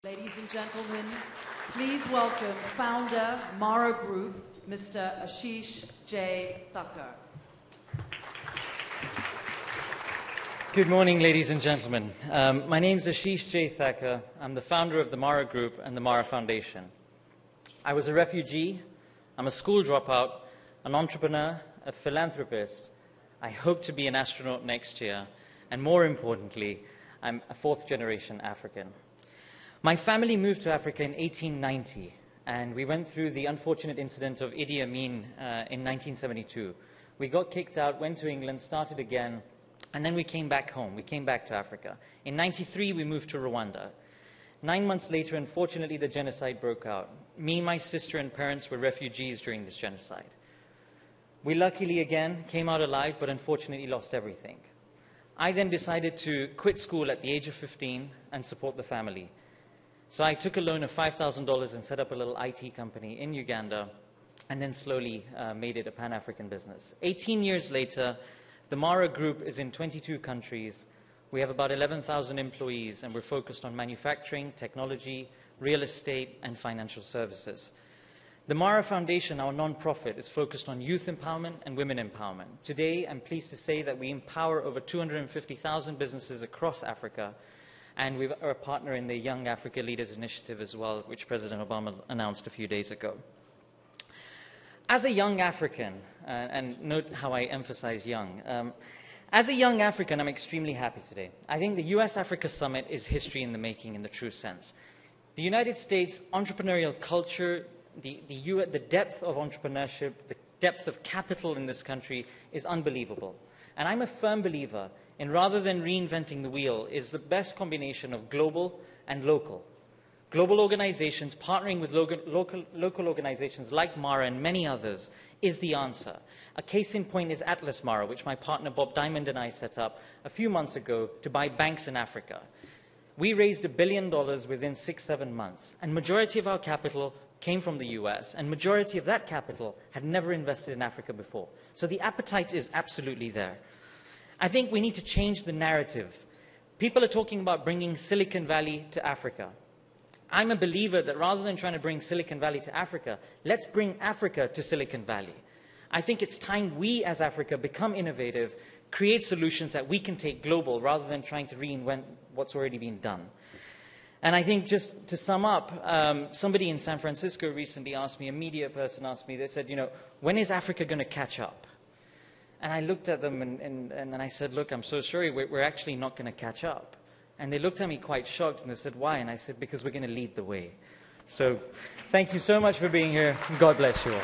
Ladies and gentlemen, please welcome founder, Mara Group, Mr. Ashish J. Thakkar. Good morning, ladies and gentlemen. My name is Ashish J. Thakkar. I'm the founder of the Mara Group and the Mara Foundation. I was a refugee, I'm a school dropout, an entrepreneur, a philanthropist. I hope to be an astronaut next year, and more importantly, I'm a fourth-generation African. My family moved to Africa in 1890, and we went through the unfortunate incident of Idi Amin in 1972. We got kicked out, went to England, started again, and then we came back home. We came back to Africa. In 93, we moved to Rwanda. 9 months later, unfortunately, the genocide broke out. Me, my sister, and parents were refugees during this genocide. We luckily, again, came out alive, but unfortunately lost everything. I then decided to quit school at the age of 15 and support the family. So I took a loan of $5,000 and set up a little IT company in Uganda, and then slowly made it a Pan-African business. 18 years later, the Mara Group is in 22 countries. We have about 11,000 employees, and we're focused on manufacturing, technology, real estate, and financial services. The Mara Foundation, our non-profit, is focused on youth empowerment and women empowerment. Today, I'm pleased to say that we empower over 250,000 businesses across Africa, and we are a partner in the Young Africa Leaders Initiative as well, which President Obama announced a few days ago. As a young African, and note how I emphasize young, as a young African, I'm extremely happy today. I think the U.S. Africa Summit is history in the making in the true sense. The United States entrepreneurial culture, the depth of entrepreneurship, the depth of capital in this country is unbelievable. And I'm a firm believer in, rather than reinventing the wheel, is the best combination of global and local. Global organizations partnering with local organizations like Mara and many others is the answer. A case in point is Atlas Mara, which my partner Bob Diamond and I set up a few months ago to buy banks in Africa. We raised $1 billion within 6-7 months, and majority of our capital came from the US, and majority of that capital had never invested in Africa before. So the appetite is absolutely there. I think we need to change the narrative. People are talking about bringing Silicon Valley to Africa. I'm a believer that rather than trying to bring Silicon Valley to Africa, let's bring Africa to Silicon Valley. I think it's time we as Africa become innovative, create solutions that we can take global rather than trying to reinvent what's already been done. And I think, just to sum up, somebody in San Francisco recently asked me, a media person asked me, they said, you know, when is Africa going to catch up? And I looked at them and I said, look, I'm so sorry, we're actually not going to catch up. And they looked at me quite shocked and they said, why? And I said, because we're going to lead the way. So thank you so much for being here. God bless you all.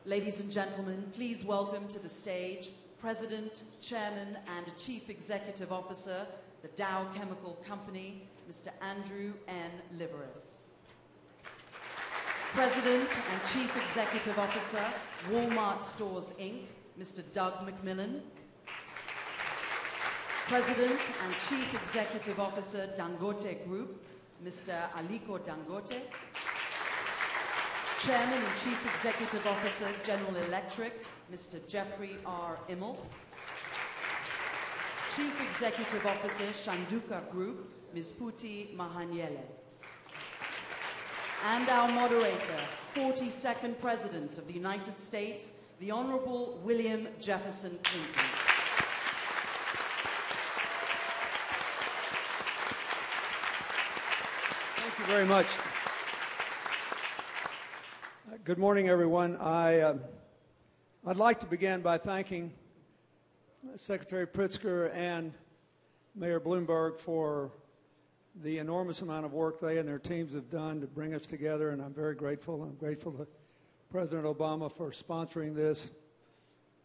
Ladies and gentlemen, please welcome to the stage President, Chairman, and Chief Executive Officer, the Dow Chemical Company, Mr. Andrew N. Liveris. President and Chief Executive Officer, Walmart Stores, Inc., Mr. Doug McMillan. President and Chief Executive Officer, Dangote Group, Mr. Aliko Dangote. Chairman and Chief Executive Officer, General Electric, Mr. Jeffrey R. Immelt. Chief Executive Officer, Shanduka Group, Ms. Phuti Mahanyele. And our moderator, 42nd President of the United States, the Honorable William Jefferson Clinton. Thank you very much. Good morning, everyone. I'd like to begin by thanking Secretary Pritzker and Mayor Bloomberg for the enormous amount of work they and their teams have done to bring us together, and I'm very grateful. I'm grateful to President Obama for sponsoring this.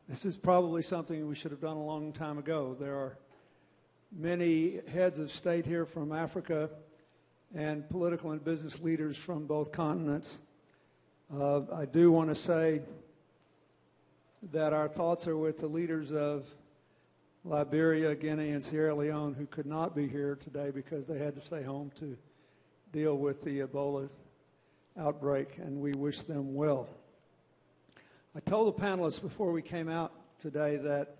This is probably something we should have done a long time ago. There are many heads of state here from Africa and political and business leaders from both continents. I do want to say that our thoughts are with the leaders of Liberia, Guinea, and Sierra Leone who could not be here today because they had to stay home to deal with the Ebola outbreak, and we wish them well. I told the panelists before we came out today that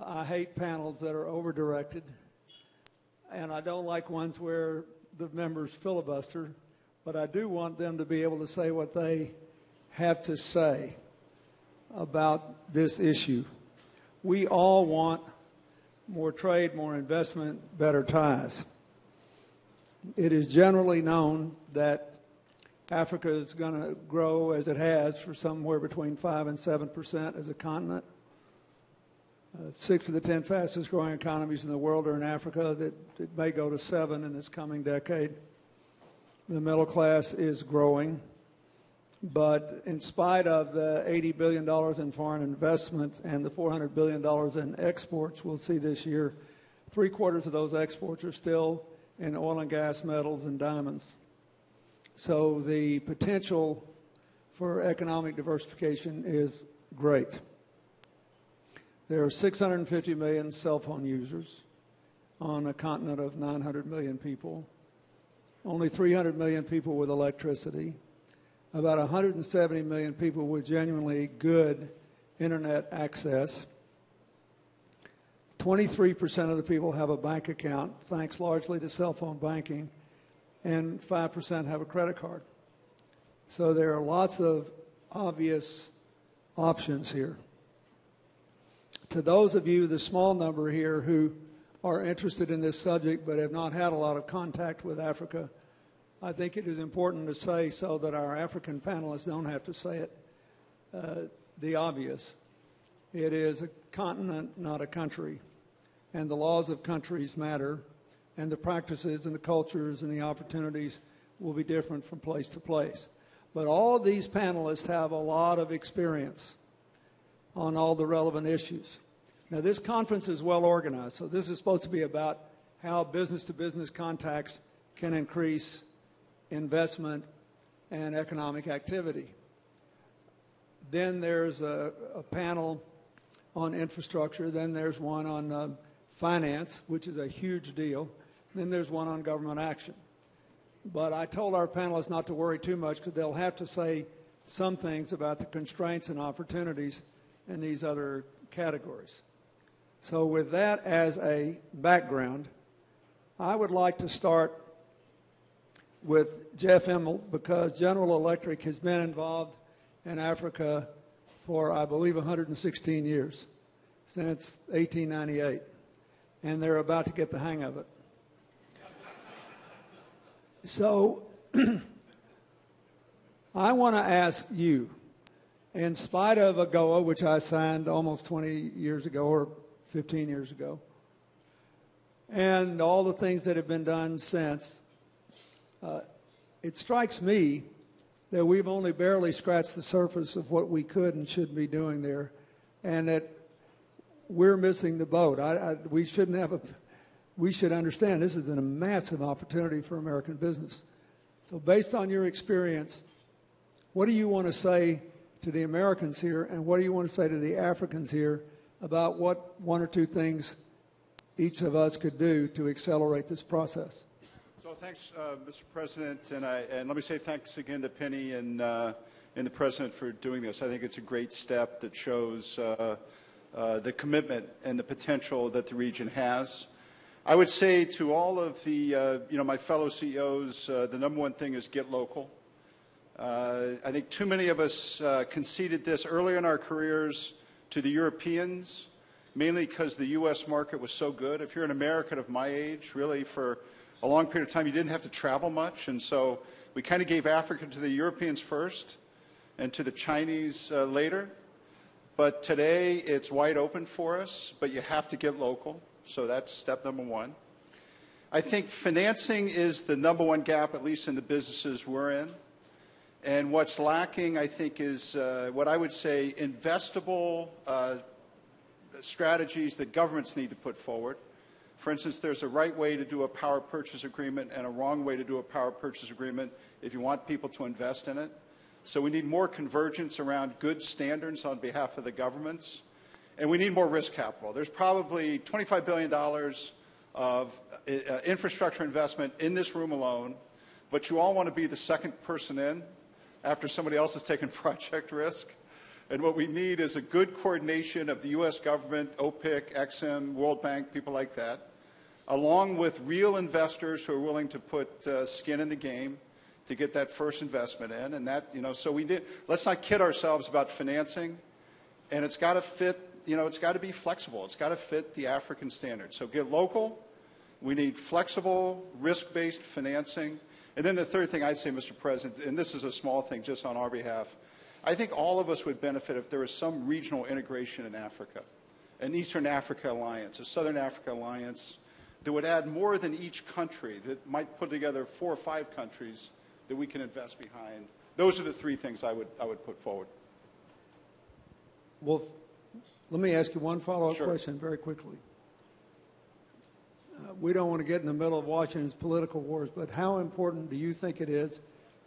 I hate panels that are over-directed, and I don't like ones where the members filibuster, but I do want them to be able to say what they have to say about this issue. We all want more trade, more investment, better ties. It is generally known that Africa is going to grow as it has for somewhere between 5 and 7% as a continent. 6 of the 10 fastest growing economies in the world are in Africa. That it may go to 7 in this coming decade. The middle class is growing. But in spite of the $80 billion in foreign investment and the $400 billion in exports we'll see this year, 3/4 of those exports are still in oil and gas, metals, and diamonds. So the potential for economic diversification is great. There are 650 million cell phone users on a continent of 900 million people, only 300 million people with electricity, about 170 million people with genuinely good internet access. 23% of the people have a bank account, thanks largely to cell phone banking, and 5% have a credit card. So there are lots of obvious options here. To those of you, the small number here, who are interested in this subject but have not had a lot of contact with Africa, I think it is important to say, so that our African panelists don't have to say it, the obvious. It is a continent, not a country. And the laws of countries matter, and the practices and the cultures and the opportunities will be different from place to place. But all of these panelists have a lot of experience on all the relevant issues. Now, this conference is well organized, so this is supposed to be about how business-to-business contacts can increase investment and economic activity. Then there's a panel on infrastructure. Then there's one on finance, which is a huge deal. Then there's one on government action. But I told our panelists not to worry too much, because they'll have to say some things about the constraints and opportunities in these other categories. So with that as a background, I would like to start with Jeff Immelt, because General Electric has been involved in Africa for, I believe, 116 years, since 1898, and they're about to get the hang of it. So I want to ask you, in spite of AGOA, which I signed almost 20 years ago or 15 years ago, and all the things that have been done since, it strikes me that we've only barely scratched the surface of what we could and should be doing there, and that we're missing the boat. We should understand this is a massive opportunity for American business. So based on your experience, what do you want to say to the Americans here, and what do you want to say to the Africans here about what one or two things each of us could do to accelerate this process? So thanks, Mr. President, and let me say thanks again to Penny and the President for doing this. I think it's a great step that shows the commitment and the potential that the region has. I would say to all of the, my fellow CEOs, the number one thing is get local. I think too many of us conceded this early in our careers to the Europeans, mainly because the U.S. market was so good. If you're an American of my age, really for a long period of time, you didn't have to travel much, and so we kind of gave Africa to the Europeans first and to the Chinese later. But today, it's wide open for us, but you have to get local. So that's step number one. I think financing is the number one gap, at least in the businesses we're in. And what's lacking, I think, is what I would say investable strategies that governments need to put forward. For instance, there's a right way to do a power purchase agreement and a wrong way to do a power purchase agreement if you want people to invest in it. So we need more convergence around good standards on behalf of the governments. And we need more risk capital. There's probably $25 billion of infrastructure investment in this room alone, but you all want to be the second person in after somebody else has taken project risk. And what we need is a good coordination of the U.S. government, OPIC, EXIM, World Bank, people like that, along with real investors who are willing to put skin in the game to get that first investment in. And that, so let's not kid ourselves about financing. And it's got to fit, it's got to be flexible. It's got to fit the African standards. So get local. We need flexible, risk-based financing. And then the third thing I'd say, Mr. President, and this is a small thing just on our behalf, I think all of us would benefit if there was some regional integration in Africa, an Eastern Africa alliance, a Southern Africa alliance that would add more than each country, that might put together 4 or 5 countries that we can invest behind. Those are the 3 things I would put forward. Well, let me ask you one follow-up Sure. question very quickly. We don't want to get in the middle of Washington's political wars, but how important do you think it is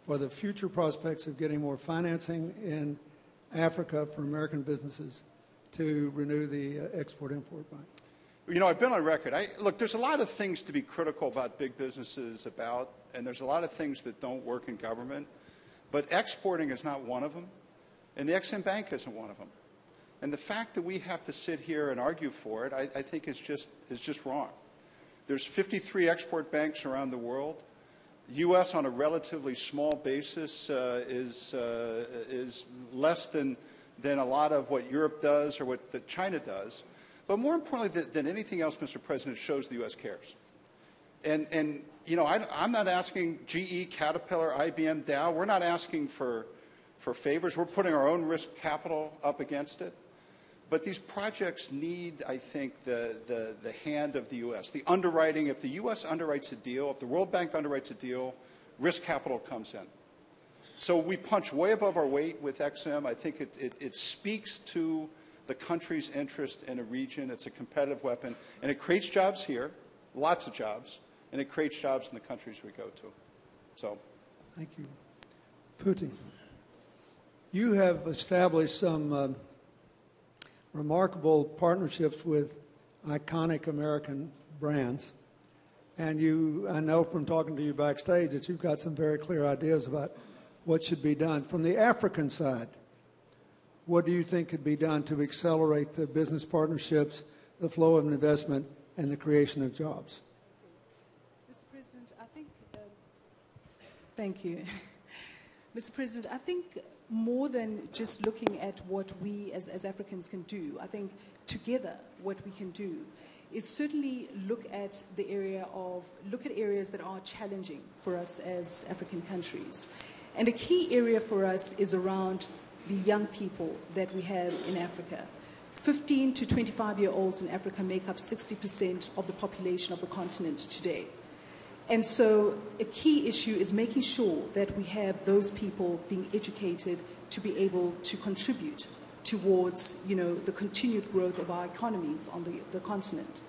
for the future prospects of getting more financing in Africa for American businesses to renew the Export-Import Bank? I've been on record. Look, there's a lot of things to be critical about big businesses about, and there's a lot of things that don't work in government, but exporting is not one of them, and the Exim Bank isn't one of them. And the fact that we have to sit here and argue for it, I think is just wrong. There's 53 export banks around the world. The U.S. on a relatively small basis is less than a lot of what Europe does or what China does. But more importantly than anything else, Mr. President, it shows the U.S. cares. And I'm not asking GE, Caterpillar, IBM, Dow. We're not asking for favors. We're putting our own risk capital up against it. But these projects need, I think, the hand of the U.S. The underwriting, if the U.S. underwrites a deal, if the World Bank underwrites a deal, risk capital comes in. So we punch way above our weight with EXIM. I think it speaks to the country's interest in a region. It's a competitive weapon. And it creates jobs here, lots of jobs, and it creates jobs in the countries we go to. So, thank you. Phuti, you have established some remarkable partnerships with iconic American brands. And I know from talking to you backstage that you've got some very clear ideas about what should be done. From the African side, what do you think could be done to accelerate the business partnerships, the flow of investment, and the creation of jobs? Mr. President, I think, thank you. Mr. President, I think more than just looking at what we as Africans can do, I think together what we can do is certainly look at areas that are challenging for us as African countries. And a key area for us is around the young people that we have in Africa. 15 to 25-year-olds in Africa make up 60% of the population of the continent today. And so a key issue is making sure that we have those people being educated to be able to contribute towards, the continued growth of our economies on the continent.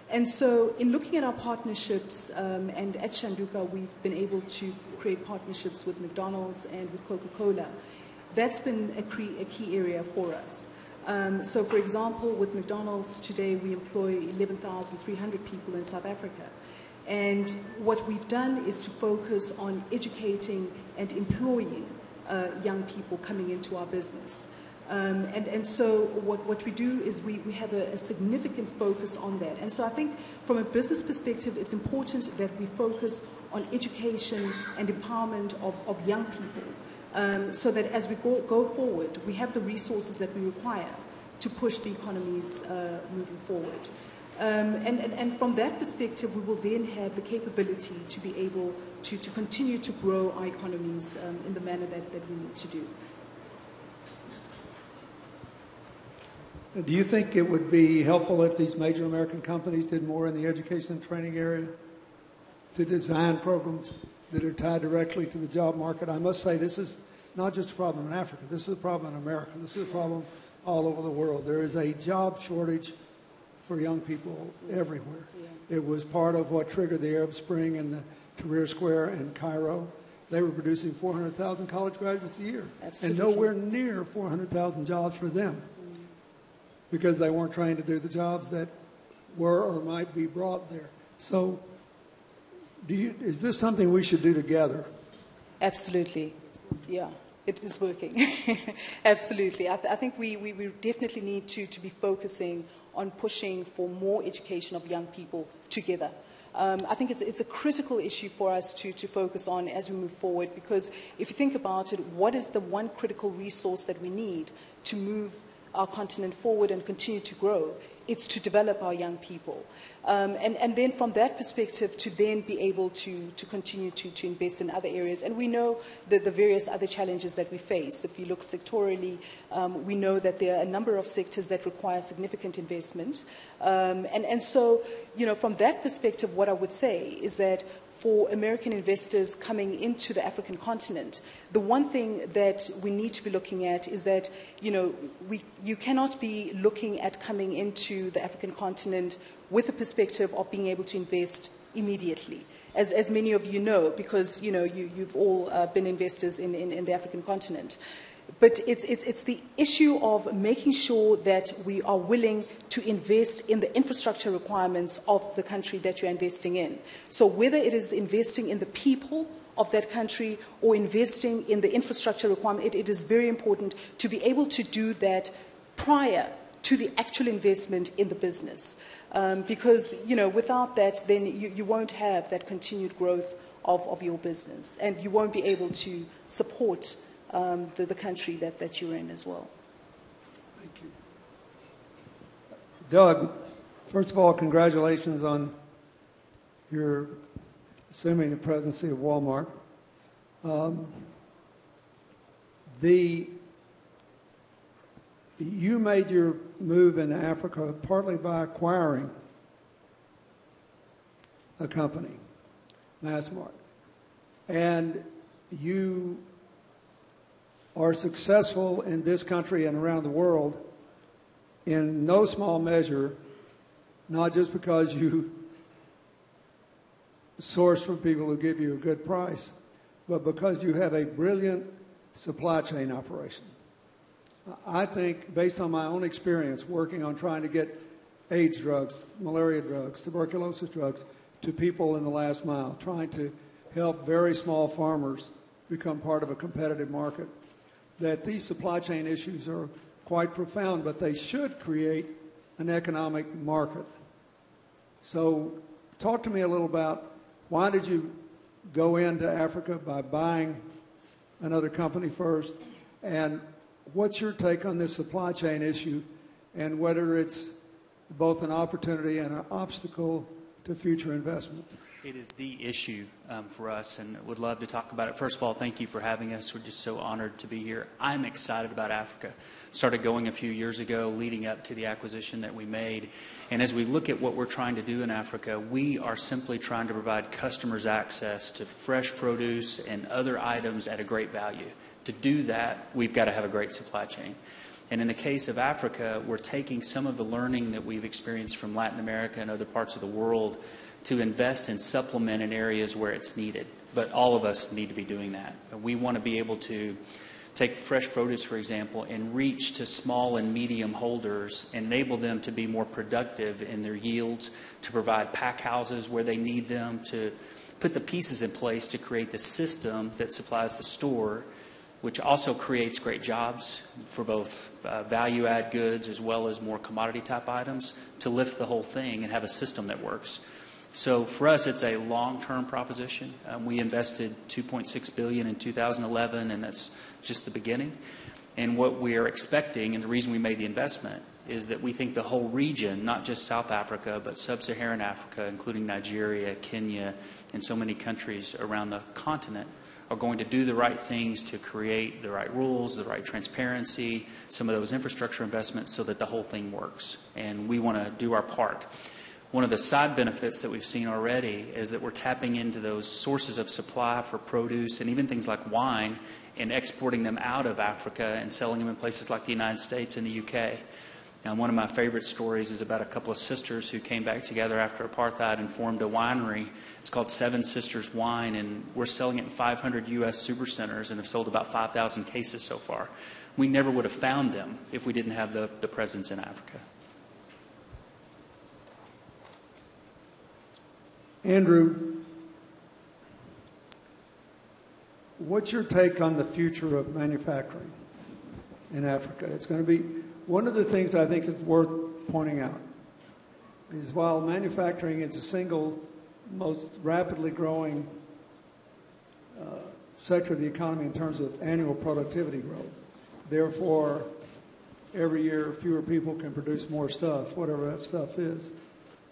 And so in looking at our partnerships, and at Shanduka, we've been able to create partnerships with McDonald's and with Coca-Cola. That's been a key area for us. So for example, with McDonald's today, we employ 11,300 people in South Africa. And what we've done is to focus on educating and employing young people coming into our business. And so what we do is we have a significant focus on that. And so I think from a business perspective, it's important that we focus on education and empowerment of young people so that as we go forward, we have the resources that we require to push the economies moving forward. And from that perspective, we will then have the capability to be able to continue to grow our economies in the manner that we need to do. Do you think it would be helpful if these major American companies did more in the education and training area to design programs that are tied directly to the job market? I must say this is not just a problem in Africa. This is a problem in America. This is a problem all over the world. There is a job shortage for young people everywhere. Yeah. It was part of what triggered the Arab Spring and the Tahrir Square in Cairo. They were producing 400,000 college graduates a year. Absolutely. And nowhere near 400,000 jobs for them because they weren't trained to do the jobs that were or might be brought there. So is this something we should do together? Absolutely, yeah. It is working. Absolutely. I think we definitely need to be focusing on pushing for more education of young people together. I think it's a critical issue for us to focus on as we move forward, because if you think about it, what is the one critical resource that we need to move our continent forward and continue to grow? It's to develop our young people. And then from that perspective, to then be able to continue to invest in other areas. And we know the various other challenges that we face. If you look sectorally, we know that there are a number of sectors that require significant investment. And so, you know, from that perspective, what I would say is that for American investors coming into the African continent, the one thing that we need to be looking at is that, you know, you cannot be looking at coming into the African continent with a perspective of being able to invest immediately. As many of you know, because, you know, you've all been investors in the African continent. But it's the issue of making sure that we are willing to invest in the infrastructure requirements of the country that you're investing in. So whether it is investing in the people of that country or investing in the infrastructure requirement, it is very important to be able to do that prior to the actual investment in the business. Because, you know, without that, then you won't have that continued growth of your business, and you won't be able to support the country that you're in as well. Thank you. Doug, first of all, congratulations on your assuming the presidency of Walmart. You made your move in Africa partly by acquiring a company, Massmart, and you are successful in this country and around the world in no small measure, not just because you source from people who give you a good price, but because you have a brilliant supply chain operation. I think, based on my own experience working on trying to get AIDS drugs, malaria drugs, tuberculosis drugs to people in the last mile, trying to help very small farmers become part of a competitive market, that these supply chain issues are quite profound, but they should create an economic market. So talk to me a little about why did you go into Africa by buying another company first, and what's your take on this supply chain issue and whether it's both an opportunity and an obstacle to future investment? It is the issue for us, and would love to talk about it. First of all, thank you for having us. We're just so honored to be here. I'm excited about Africa. Started going a few years ago, leading up to the acquisition that we made. And as we look at what we're trying to do in Africa, we are simply trying to provide customers access to fresh produce and other items at a great value. To do that, we've got to have a great supply chain. And in the case of Africa, we're taking some of the learning that we've experienced from Latin America and other parts of the world to invest and supplement in areas where it's needed. But all of us need to be doing that. We want to be able to take fresh produce, for example, and reach to small and medium holders, enable them to be more productive in their yields, to provide pack houses where they need them, to put the pieces in place to create the system that supplies the store, which also creates great jobs for both value-add goods as well as more commodity-type items, to lift the whole thing and have a system that works. So for us, it's a long-term proposition. We invested $2.6 billion in 2011, and that's just the beginning. And what we are expecting, and the reason we made the investment, is that we think the whole region, not just South Africa, but sub-Saharan Africa, including Nigeria, Kenya, and so many countries around the continent, are going to do the right things to create the right rules, the right transparency, some of those infrastructure investments so that the whole thing works. And we want to do our part. One of the side benefits that we've seen already is that we're tapping into those sources of supply for produce and even things like wine and exporting them out of Africa and selling them in places like the United States and the UK. And one of my favorite stories is about a couple of sisters who came back together after apartheid and formed a winery. It's called Seven Sisters Wine, and we're selling it in 500 U.S. supercenters and have sold about 5,000 cases so far. We never would have found them if we didn't have the presence in Africa. Andrew, what's your take on the future of manufacturing in Africa? It's going to be one of the things I think is worth pointing out is while manufacturing is the single most rapidly growing sector of the economy in terms of annual productivity growth, therefore every year fewer people can produce more stuff, whatever that stuff is.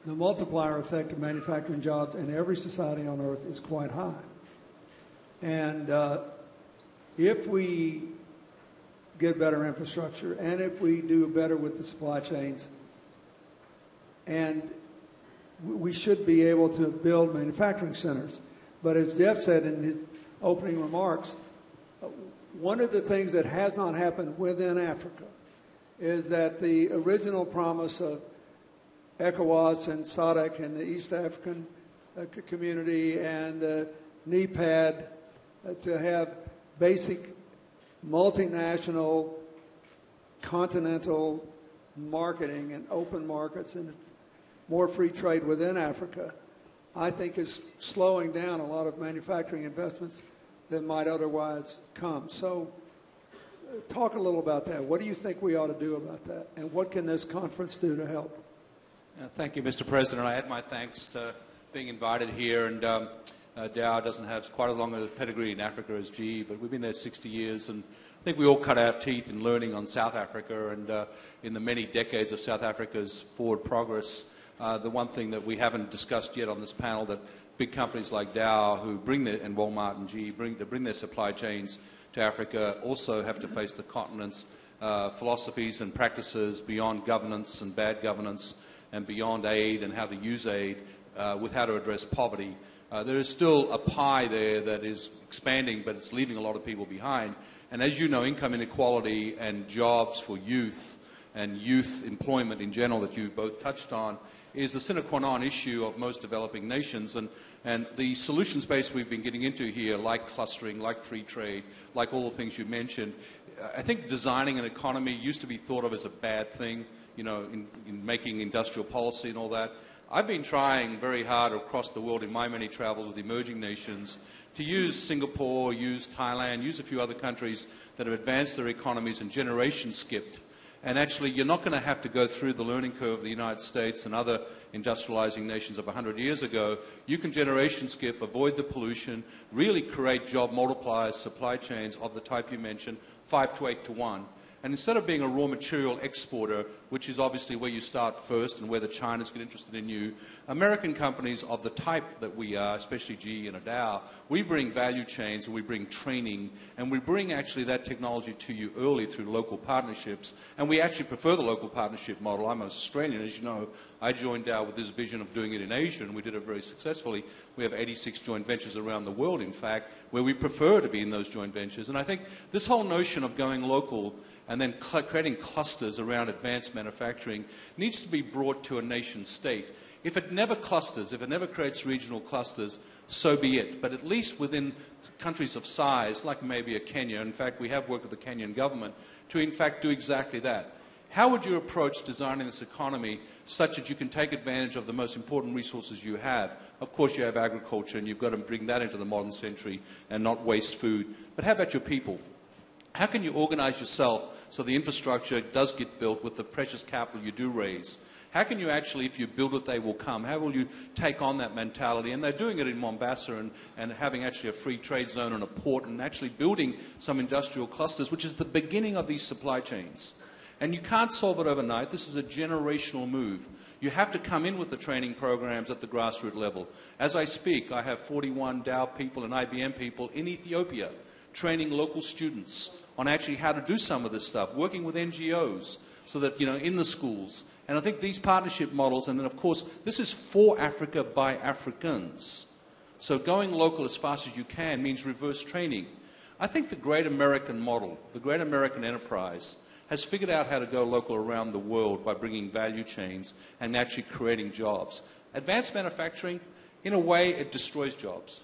The multiplier effect of manufacturing jobs in every society on earth is quite high. And if we get better infrastructure and if we do better with the supply chains, and we should be able to build manufacturing centers. But as Jeff said in his opening remarks, one of the things that has not happened within Africa is that the original promise of ECOWAS and SADC and the East African community and the NEPAD to have basic multinational continental marketing and open markets and more free trade within Africa, I think is slowing down a lot of manufacturing investments that might otherwise come. So talk a little about that. What do you think we ought to do about that? And what can this conference do to help? Thank you, Mr. President. I add my thanks to being invited here. And Dow doesn't have quite as long a pedigree in Africa as GE, but we've been there 60 years. And I think we all cut our teeth in learning on South Africa and in the many decades of South Africa's forward progress. The one thing that we haven't discussed yet on this panel, that big companies like Dow who bring their, and Walmart and GE bring their supply chains to Africa also have to face the continent's philosophies and practices beyond governance and bad governance and beyond aid and how to use aid with how to address poverty. There is still a pie there that is expanding, but it's leaving a lot of people behind. And as you know, income inequality and jobs for youth and youth employment in general that you both touched on is the sine qua non issue of most developing nations. And the solution space we've been getting into here, like clustering, like free trade, like all the things you mentioned, I think designing an economy used to be thought of as a bad thing, you know, in making industrial policy and all that. I've been trying very hard across the world in my many travels with emerging nations to use Singapore, use Thailand, use a few other countries that have advanced their economies and generation skipped. And actually, you're not going to have to go through the learning curve of the United States and other industrializing nations of 100 years ago. You can generation skip, avoid the pollution, really create job multipliers, supply chains of the type you mentioned, 5 to 8 to 1. And instead of being a raw material exporter, which is obviously where you start first and where the Chinas get interested in you, American companies of the type that we are, especially GE and Dow, we bring value chains, we bring training, and we bring actually that technology to you early through local partnerships. And we actually prefer the local partnership model. I'm an Australian, as you know. I joined Dow with this vision of doing it in Asia, and we did it very successfully. We have 86 joint ventures around the world, in fact, where we prefer to be in those joint ventures. And I think this whole notion of going local and then creating clusters around advanced manufacturing needs to be brought to a nation state. If it never clusters, if it never creates regional clusters, so be it. But at least within countries of size, like maybe a Kenya, in fact, we have worked with the Kenyan government to, in fact, do exactly that. How would you approach designing this economy such that you can take advantage of the most important resources you have? Of course, you have agriculture, and you've got to bring that into the modern century and not waste food. But how about your people? How can you organize yourself so the infrastructure does get built with the precious capital you do raise? How can you actually, if you build it, they will come? How will you take on that mentality? And they're doing it in Mombasa and having actually a free trade zone and a port and actually building some industrial clusters, which is the beginning of these supply chains. And you can't solve it overnight. This is a generational move. You have to come in with the training programs at the grassroots level. As I speak, I have 41 Dow people and IBM people in Ethiopia training local students on actually how to do some of this stuff, working with NGOs so that, you know, in the schools. And I think these partnership models, and then, of course, this is for Africa by Africans. So going local as fast as you can means reverse training. I think the great American model, the great American enterprise, has figured out how to go local around the world by bringing value chains and actually creating jobs. Advanced manufacturing, in a way, it destroys jobs.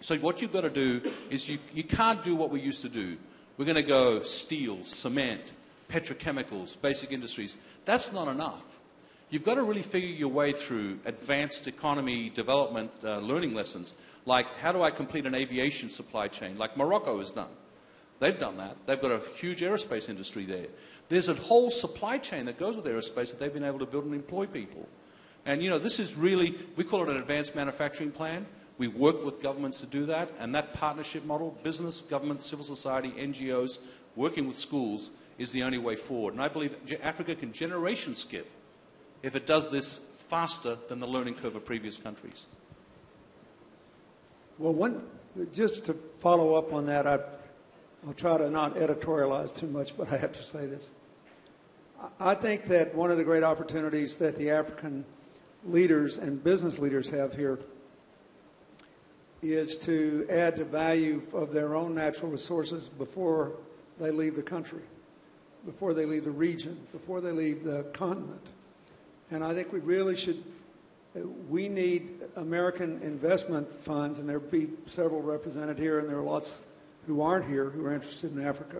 So what you've got to do is you can't do what we used to do. We're going to go steel, cement, petrochemicals, basic industries. That's not enough. you've got to really figure your way through advanced economy development learning lessons, like how do I complete an aviation supply chain, like Morocco has done. They've done that. They've got a huge aerospace industry there. There's a whole supply chain that goes with aerospace that they've been able to build and employ people. And, this is really, we call it an advanced manufacturing plan. We work with governments to do that, and that partnership model, business, government, civil society, NGOs, working with schools, is the only way forward. And I believe Africa can generation skip if it does this faster than the learning curve of previous countries. Well, just to follow up on that, I'll try to not editorialize too much, but I have to say this. I think that one of the great opportunities that the African leaders and business leaders have here is to add the value of their own natural resources before they leave the country, before they leave the region, before they leave the continent. And I think we really should, we need American investment funds, and there'll be several represented here, and there are lots who aren't here who are interested in Africa,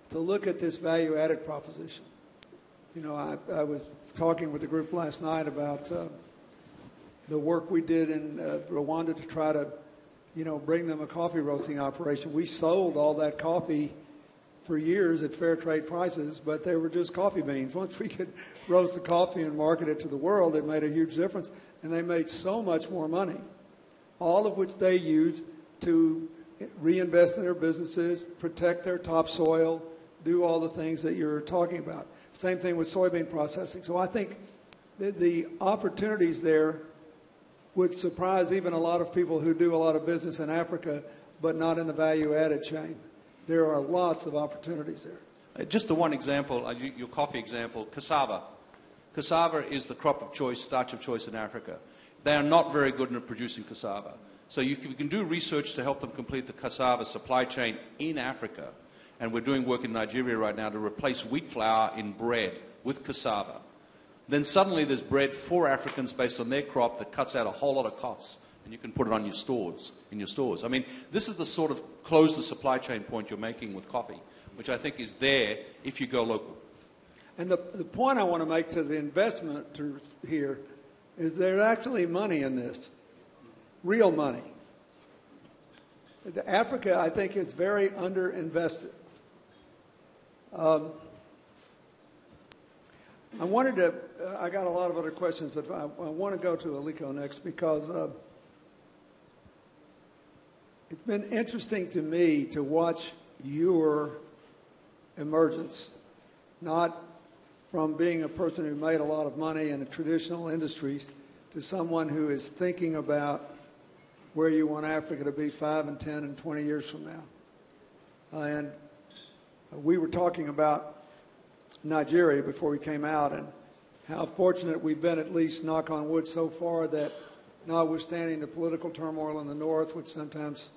to look at this value-added proposition. I was talking with the group last night about the work we did in Rwanda to try to, bring them a coffee roasting operation. We sold all that coffee for years at fair trade prices, but they were just coffee beans. Once we could roast the coffee and market it to the world, it made a huge difference. And they made so much more money, all of which they used to reinvest in their businesses, protect their topsoil, do all the things that you're talking about. Same thing with soybean processing. So I think the opportunities there would surprise even a lot of people who do a lot of business in Africa, but not in the value-added chain. There are lots of opportunities there. Just the one example, your coffee example, cassava. Cassava is the crop of choice, starch of choice in Africa. They are not very good at producing cassava. So you can do research to help them complete the cassava supply chain in Africa. And we're doing work in Nigeria right now to replace wheat flour in bread with cassava. Then suddenly there's bread for Africans based on their crop that cuts out a whole lot of costs. And you can put it on your stores, in your stores. I mean, this is the sort of close the supply chain point you're making with coffee, which I think is there if you go local. And the point I want to make to the investors here is there's actually money in this, real money. Africa, I think, is very underinvested. I got a lot of other questions, but I want to go to Aliko next because it's been interesting to me to watch your emergence, not from being a person who made a lot of money in the traditional industries to someone who is thinking about where you want Africa to be 5 and 10 and 20 years from now. And we were talking about Nigeria before we came out and how fortunate we've been, at least knock on wood so far, that notwithstanding the political turmoil in the north, which sometimes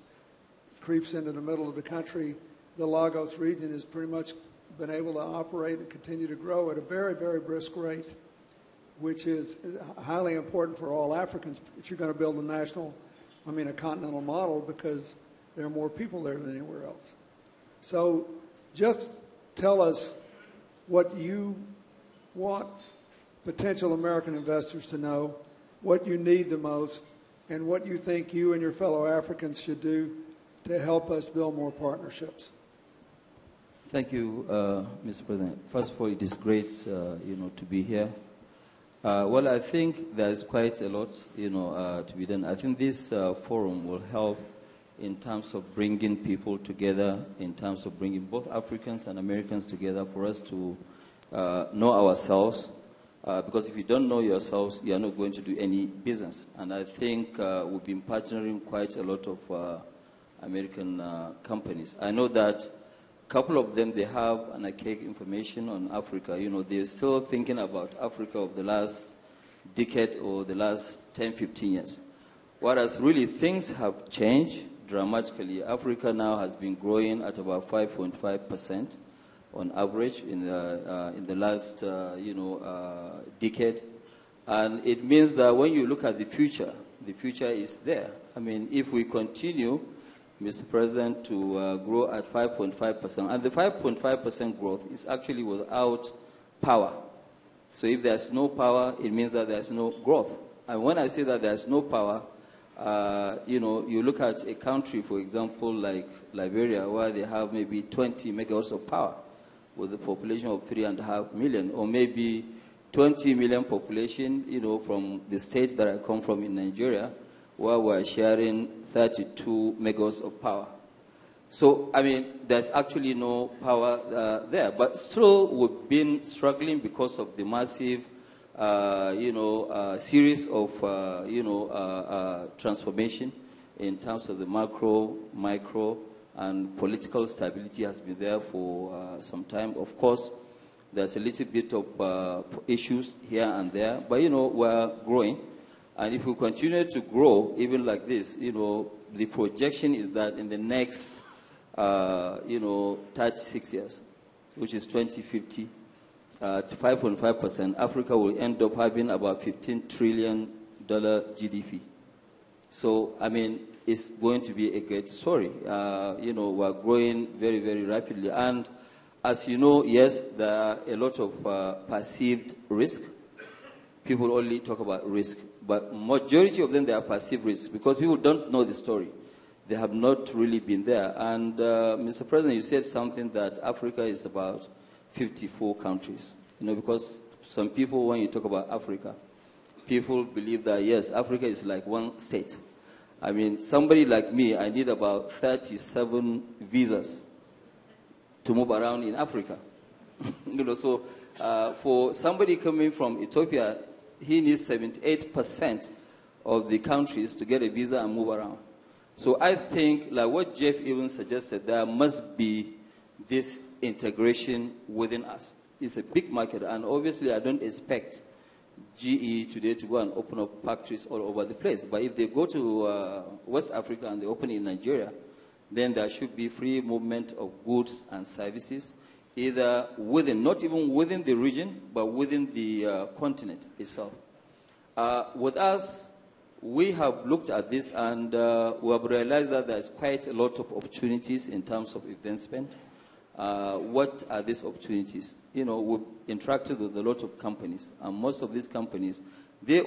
creeps into the middle of the country, the Lagos region has pretty much been able to operate and continue to grow at a very, very brisk rate, which is highly important for all Africans if you're going to build a continental model, because there are more people there than anywhere else. So just tell us what you want potential American investors to know, what you need the most, and what you think you and your fellow Africans should do to help us build more partnerships. Thank you, Mr. President. First of all, it is great, to be here. Well, I think there's quite a lot, to be done. I think this forum will help in terms of bringing people together, in terms of bringing both Africans and Americans together for us to know ourselves. Because if you don't know yourselves, you are not going to do any business. And I think we've been partnering quite a lot of American companies. I know that a couple of them, they have an archaic information on Africa. They're still thinking about Africa of the last decade or the last 10, 15 years. Whereas really things have changed dramatically. Africa now has been growing at about 5.5% on average in the last, decade. And it means that when you look at the future is there. I mean, if we continue, Mr. President, to grow at 5.5%, and the 5.5% growth is actually without power. So if there's no power, it means that there's no growth. And when I say that there's no power, you look at a country, for example, like Liberia, where they have maybe 20 megawatts of power with a population of 3.5 million, or maybe 20 million population, from the state that I come from in Nigeria, where we're sharing 32 megawatts of power. So, there's actually no power there. But still, we've been struggling because of the massive, series of, transformation in terms of the macro, micro, and political stability has been there for some time. Of course, there's a little bit of issues here and there, but, we're growing. And if we continue to grow, even like this, the projection is that in the next 36 years, which is 2050, to 5.5%, Africa will end up having about $15 trillion GDP. So, it's going to be a great story. We're growing very, very rapidly. And as you know, yes, there are a lot of perceived risk. People only talk about risk. But majority of them, they are perceived risks because people don't know the story. They have not really been there. And, Mr. President, you said something that Africa is about 54 countries. Because some people, when you talk about Africa, people believe that, yes, Africa is like one state. Somebody like me, I need about 37 visas to move around in Africa. So for somebody coming from Ethiopia, he needs 78% of the countries to get a visa and move around. So I think, like what Jeff even suggested, there must be this integration within us. It's a big market, and obviously I don't expect GE today to go and open up factories all over the place. But if they go to West Africa and they open in Nigeria, then there should be free movement of goods and services, either within, not even within the region, but within the continent itself. With us, we have looked at this and we have realized that there's quite a lot of opportunities in terms of investment. What are these opportunities? We've interacted with a lot of companies, and most of these companies, they're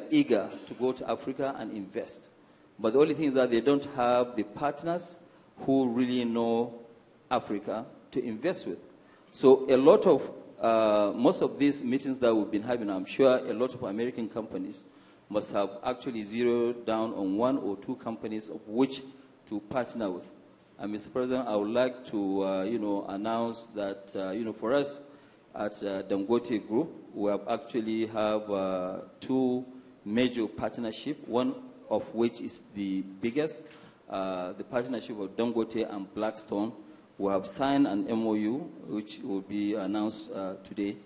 eager to go to Africa and invest. But the only thing is that they don't have the partners who really know Africa to invest with. So a lot of, most of these meetings that we've been having, I'm sure a lot of American companies must have actually zeroed down on one or two companies of which to partner with. And Mr. President, I would like to, announce that, for us at Dangote Group, we actually have two major partnerships, one of which is the biggest, the partnership of Dangote and Blackstone. We have signed an MOU, which will be announced today.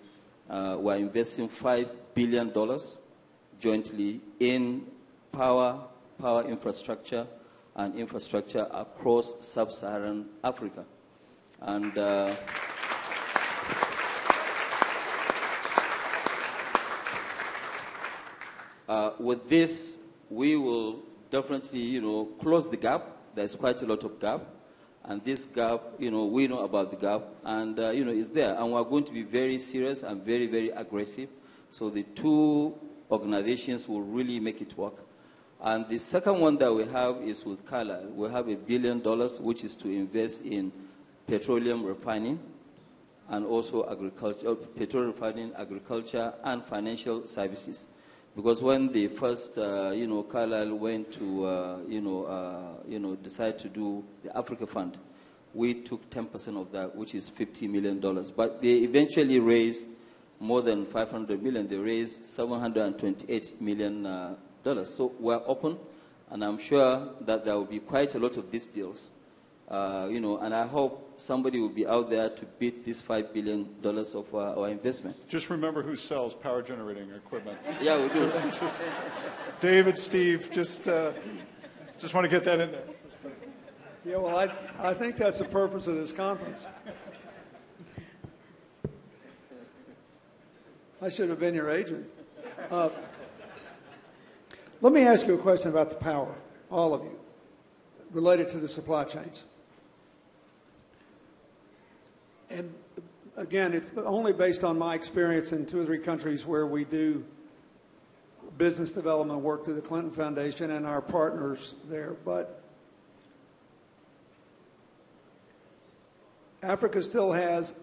We're investing $5 billion jointly in power infrastructure, and infrastructure across sub-Saharan Africa. And with this, we will definitely, close the gap. There's quite a lot of gap. And this gap, we know about the gap. And, it's there. And we're going to be very serious and very, very aggressive. So the two organizations will really make it work. And the second one that we have is with Carlyle. We have $1 billion, which is to invest in petroleum refining and also agriculture, petroleum refining, agriculture, and financial services. Because when they first, Carlyle went to, decide to do the Africa Fund, we took 10% of that, which is $50 million. But they eventually raised more than $500 million. They raised $728 million. So we're open, and I'm sure that there will be quite a lot of these deals. And I hope somebody will be out there to beat this $5 billion of our investment. Just remember who sells power generating equipment. Yeah, we do. David, Steve, just want to get that in there. Yeah, well, I think that's the purpose of this conference. I should have been your agent. Let me ask you a question about the power, all of you, related to the supply chains. And again, it's only based on my experience in 2 or 3 countries where we do business development work through the Clinton Foundation and our partners there. But Africa still has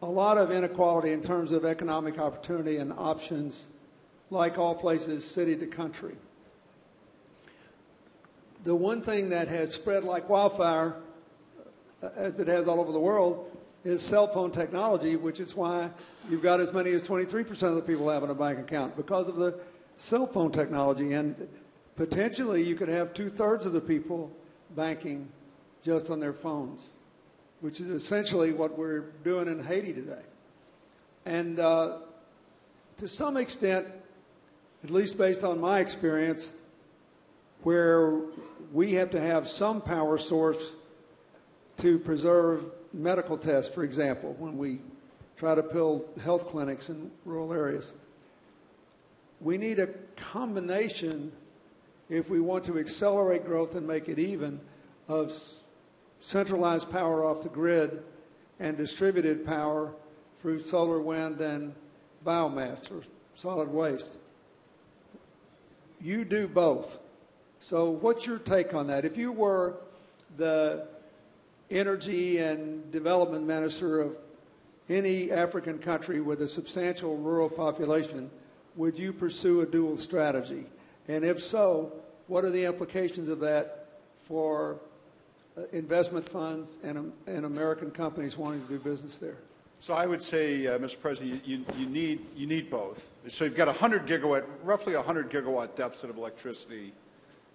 a lot of inequality in terms of economic opportunity and options, like all places, city to country. The one thing that has spread like wildfire, as it has all over the world, is cell phone technology, which is why you've got as many as 23% of the people having a bank account, because of the cell phone technology. And potentially you could have 2/3 of the people banking just on their phones, which is essentially what we're doing in Haiti today. And to some extent, at least based on my experience, where we have to have some power source to preserve medical tests, for example, when we try to build health clinics in rural areas. We need a combination, if we want to accelerate growth and make it even, of centralized power off the grid and distributed power through solar, wind, and biomass or solid waste. You do both. So what's your take on that? If you were the energy and development minister of any African country with a substantial rural population, would you pursue a dual strategy? And if so, what are the implications of that for investment funds and American companies wanting to do business there? So I would say, Mr. President, you need both. So you've got roughly 100 gigawatt deficit of electricity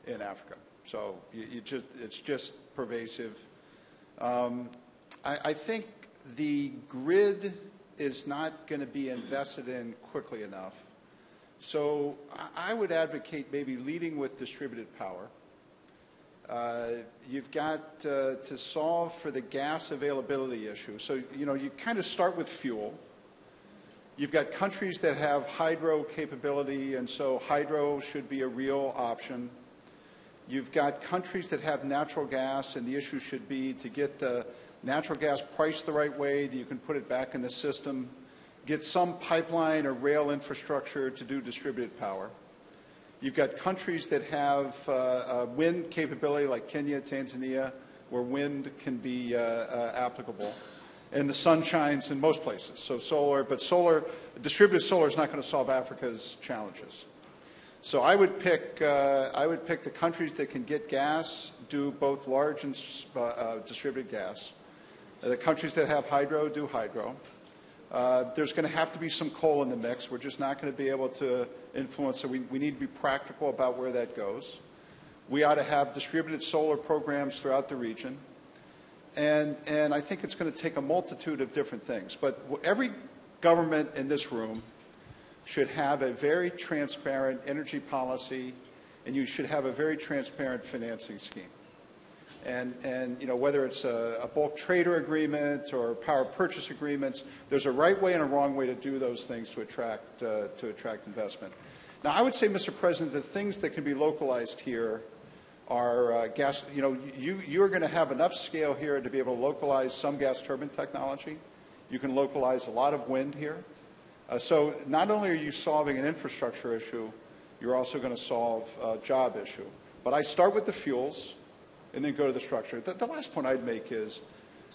in Africa. So it's just pervasive. I think the grid is not going to be invested in quickly enough. So I would advocate maybe leading with distributed power. You've got to solve for the gas availability issue. So, you kind of start with fuel. You've got countries that have hydro capability, and so hydro should be a real option. You've got countries that have natural gas, and the issue should be to get the natural gas priced the right way that you can put it back in the system, get some pipeline or rail infrastructure to do distributed power. You've got countries that have wind capability like Kenya, Tanzania, where wind can be applicable. And the sun shines in most places, so distributed solar is not going to solve Africa's challenges. So I would pick the countries that can get gas, do both large and distributed gas. The countries that have hydro, do hydro. There's going to have to be some coal in the mix. We're just not going to be able to influence it. We need to be practical about where that goes. We ought to have distributed solar programs throughout the region. And I think it's going to take a multitude of different things. But every government in this room should have a very transparent energy policy, and you should have a very transparent financing scheme. And whether it's a bulk trader agreement or power purchase agreements, there's a right way and a wrong way to do those things to attract investment. Now, I would say, Mr. President, the things that can be localized here are gas. You're going to have enough scale here to be able to localize some gas turbine technology. You can localize a lot of wind here. So not only are you solving an infrastructure issue, you're also going to solve a job issue. But I start with the fuels and then go to the structure. The last point I'd make is,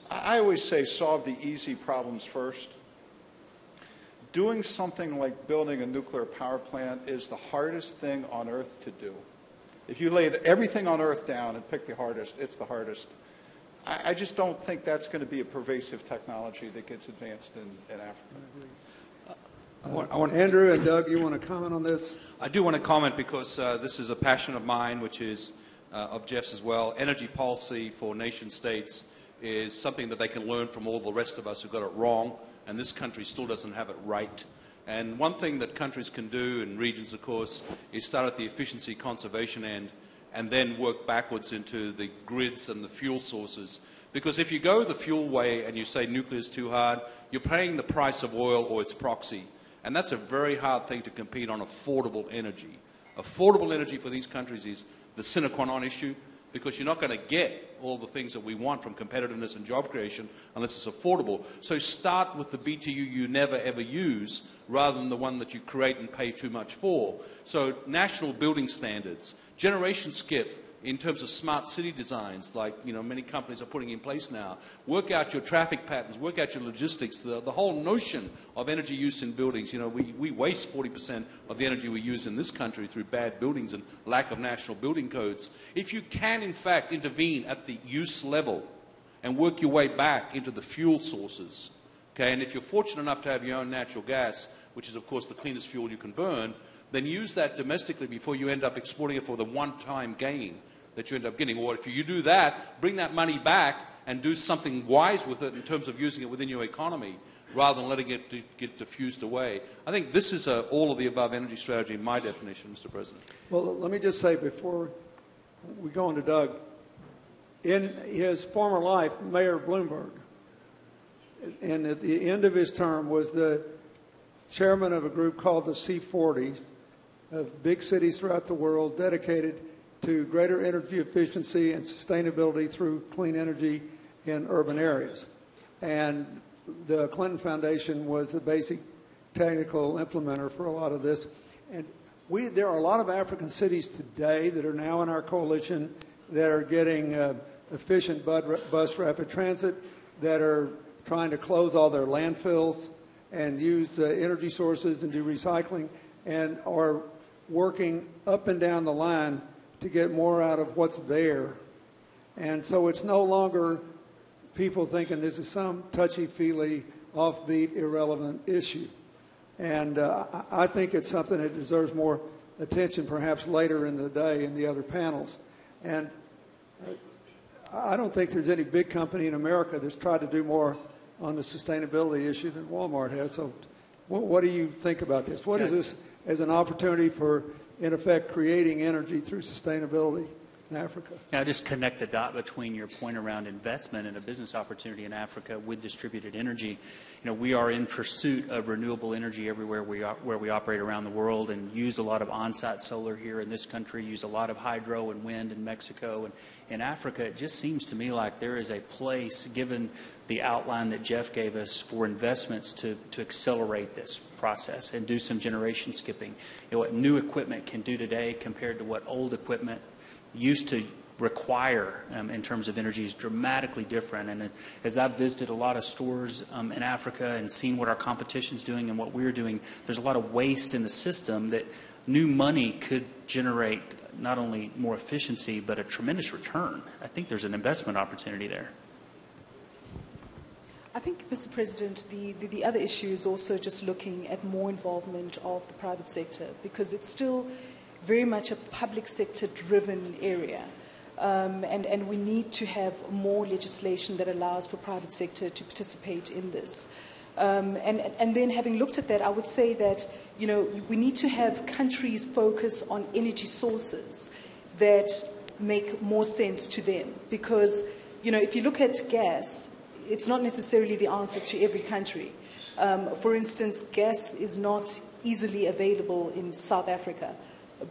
I always say solve the easy problems first. Doing something like building a nuclear power plant is the hardest thing on earth to do. If you laid everything on earth down and picked the hardest, it's the hardest. I just don't think that's going to be a pervasive technology that gets advanced in Africa. Andrew and Doug, you want to comment on this? I do want to comment because this is a passion of mine, which is of Jeff's as well. Energy policy for nation states is something that they can learn from all the rest of us who got it wrong, and this country still doesn't have it right. And one thing that countries can do, and regions of course, is start at the efficiency conservation end and then work backwards into the grids and the fuel sources. Because if you go the fuel way and you say nuclear is too hard, you're paying the price of oil or its proxy. And that's a very hard thing to compete on affordable energy. Affordable energy for these countries is the sine qua non issue. because you're not going to get all the things that we want from competitiveness and job creation unless it's affordable. So start with the BTU you never ever use rather than the one that you create and pay too much for. So national building standards, generation skip in terms of smart city designs, like many companies are putting in place now. Work out your traffic patterns, work out your logistics, the whole notion of energy use in buildings. We waste 40% of the energy we use in this country through bad buildings and lack of national building codes. If you can, in fact, intervene at the use level and work your way back into the fuel sources, okay, and if you're fortunate enough to have your own natural gas, which is, of course, the cleanest fuel you can burn, then use that domestically before you end up exporting it for the one-time gain that you end up getting. Or if you do that, bring that money back and do something wise with it in terms of using it within your economy rather than letting it get diffused away. I think this is all of the above energy strategy in my definition, Mr. President. Well, let me just say before we go on to Doug, in his former life, Mayor Bloomberg, and at the end of his term was the chairman of a group called the C40 of big cities throughout the world dedicated to greater energy efficiency and sustainability through clean energy in urban areas. And the Clinton Foundation was the basic technical implementer for a lot of this. And there are a lot of African cities today that are now in our coalition that are getting efficient bus rapid transit, that are trying to close all their landfills and use energy sources and do recycling, and are working up and down the line to get more out of what's there. And so it's no longer people thinking this is some touchy-feely, offbeat, irrelevant issue. And I think it's something that deserves more attention perhaps later in the day in the other panels. And I don't think there's any big company in America that's tried to do more on the sustainability issue than Walmart has. So what do you think about this? What is this as an opportunity for, in effect, creating energy through sustainability in Africa? Now, just connect the dot between your point around investment and a business opportunity in Africa with distributed energy. We are in pursuit of renewable energy everywhere where we operate around the world, and use a lot of on-site solar here in this country, use a lot of hydro and wind in Mexico. And in Africa, it just seems to me like there is a place, given the outline that Jeff gave us, for investments to accelerate this process and do some generation skipping. What new equipment can do today compared to what old equipment used to require in terms of energy is dramatically different. And as I've visited a lot of stores in Africa and seen what our competition's doing and what we're doing, there's a lot of waste in the system that new money could generate not only more efficiency but a tremendous return. I think there's an investment opportunity there. I think, Mr. President, the other issue is also just looking at more involvement of the private sector, because it's still very much a public sector driven area. And we need to have more legislation that allows for private sector to participate in this. And then having looked at that, I would say that, we need to have countries focus on energy sources that make more sense to them. Because, if you look at gas, it's not necessarily the answer to every country. For instance, gas is not easily available in South Africa,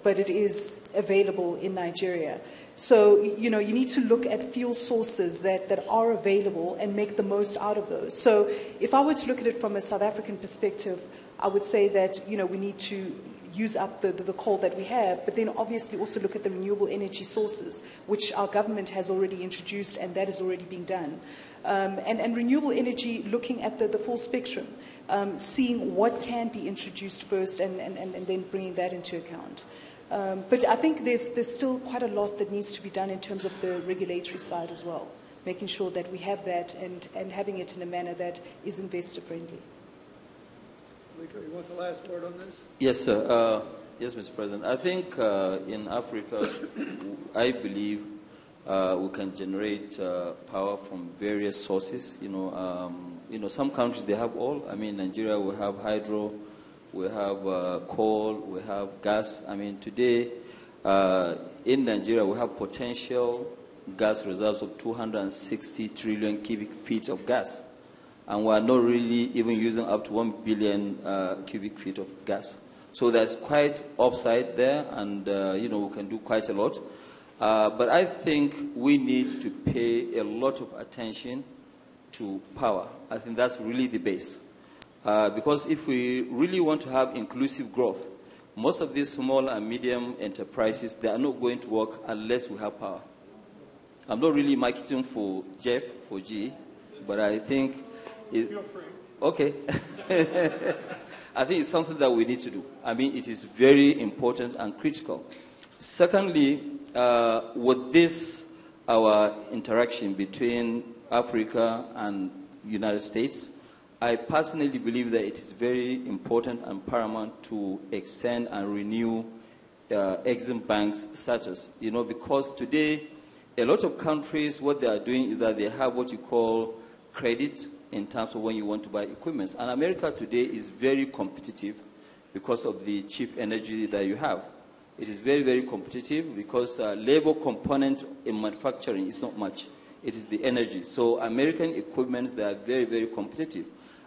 but it is available in Nigeria. So, you need to look at fuel sources that are available and make the most out of those. So if I were to look at it from a South African perspective, I would say that, we need to use up the coal that we have, but then obviously also look at the renewable energy sources, which our government has already introduced, and that is already being done. And renewable energy, looking at the full spectrum, seeing what can be introduced first and then bringing that into account. But I think there's still quite a lot that needs to be done in terms of the regulatory side as well, making sure that we have that and having it in a manner that is investor friendly. Aliko, you want the last word on this? Yes, sir. Yes, Mr. President. I think in Africa, I believe we can generate power from various sources. Some countries, they have all. I mean, Nigeria, we have hydro, we have coal, we have gas. I mean, today in Nigeria, we have potential gas reserves of 260 trillion cubic feet of gas. And we are not really even using up to 1 billion cubic feet of gas. So there's quite upside there, and, we can do quite a lot. But I think we need to pay a lot of attention to power. I think that's really the base. Because if we really want to have inclusive growth, most of these small and medium enterprises, they are not going to work unless we have power. I'm not really marketing for Jeff, for G, but I think... Feel free. Okay. I think it's something that we need to do. I mean, it is very important and critical. Secondly, with this, our interaction between Africa and United States, I personally believe that it is very important and paramount to extend and renew Exim Bank's status. You know, because today, a lot of countries, what they are doing is that they have what you call credit in terms of when you want to buy equipment. And America today is very competitive because of the cheap energy that you have. It is very, very competitive because labor component in manufacturing is not much. It is the energy. So American equipments, they are very, very competitive.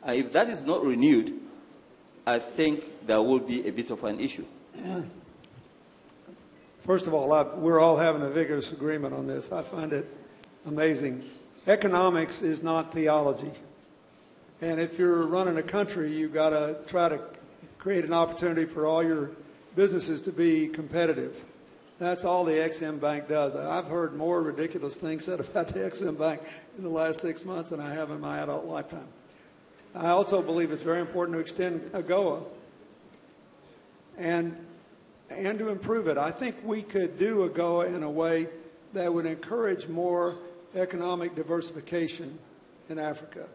If that is not renewed, I think there will be a bit of an issue. First of all, we're all having a vigorous agreement on this. I find it amazing. Economics is not theology. And if you're running a country, you've got to try to create an opportunity for all your businesses to be competitive. That's all the Exim Bank does. I've heard more ridiculous things said about the Exim Bank in the last 6 months than I have in my adult lifetime. I also believe it's very important to extend AGOA and to improve it. I think we could do AGOA in a way that would encourage more economic diversification in Africa.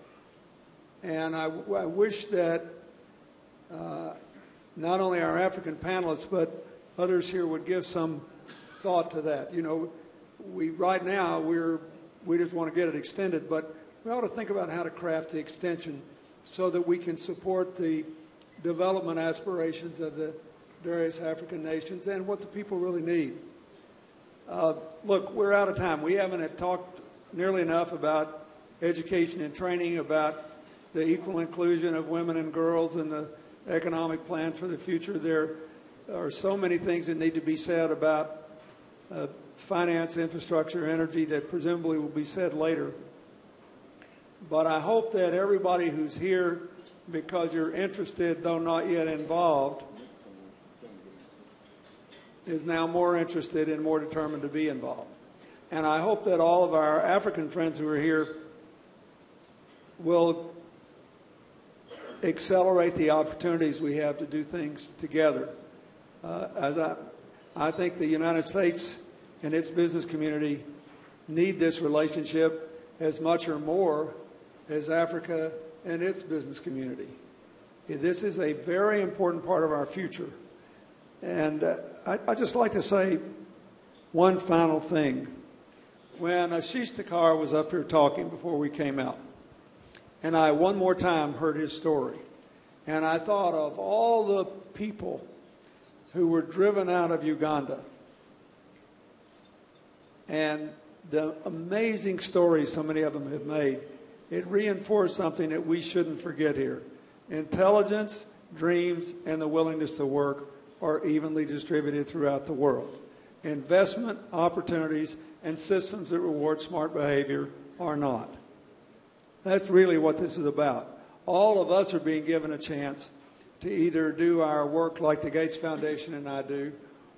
And I wish that not only our African panelists, but others here would give some thought to that. You know, right now we just want to get it extended, but we ought to think about how to craft the extension so that we can support the development aspirations of the various African nations and what the people really need. Look, we're out of time. We haven't talked nearly enough about education and training, about the equal inclusion of women and girls and the economic plan for the future. There are so many things that need to be said about finance, infrastructure, energy that presumably will be said later. But I hope that everybody who's here, because you're interested though not yet involved, is now more interested and more determined to be involved. And I hope that all of our African friends who are here will accelerate the opportunities we have to do things together. I think the United States and its business community need this relationship as much or more as Africa and its business community. This is a very important part of our future. And I'd just like to say one final thing. When Ashish Thakkar was up here talking before we came out, and I one more time heard his story, and I thought of all the people who were driven out of Uganda and the amazing stories so many of them have made, it reinforced something that we shouldn't forget here. Intelligence, dreams, and the willingness to work are evenly distributed throughout the world. Investment, opportunities, and systems that reward smart behavior are not. That's really what this is about. All of us are being given a chance to either do our work like the Gates Foundation and I do,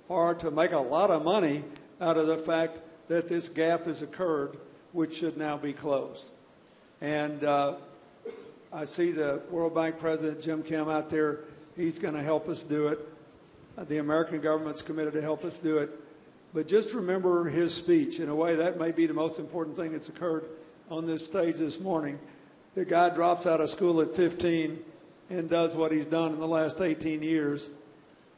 or to make a lot of money out of the fact that this gap has occurred, which should now be closed. And I see the World Bank President, Jim Kim, out there. He's going to help us do it. The American government's committed to help us do it. But just remember his speech. In a way, that may be the most important thing that's occurred on this stage this morning. The guy drops out of school at 15 and does what he's done in the last 18 years,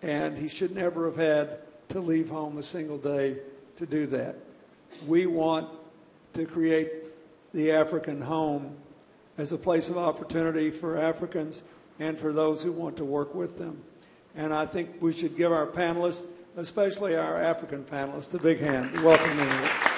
and he should never have had to leave home a single day to do that. We want to create the African home as a place of opportunity for Africans and for those who want to work with them. And I think we should give our panelists, especially our African panelists, a big hand. Welcome in.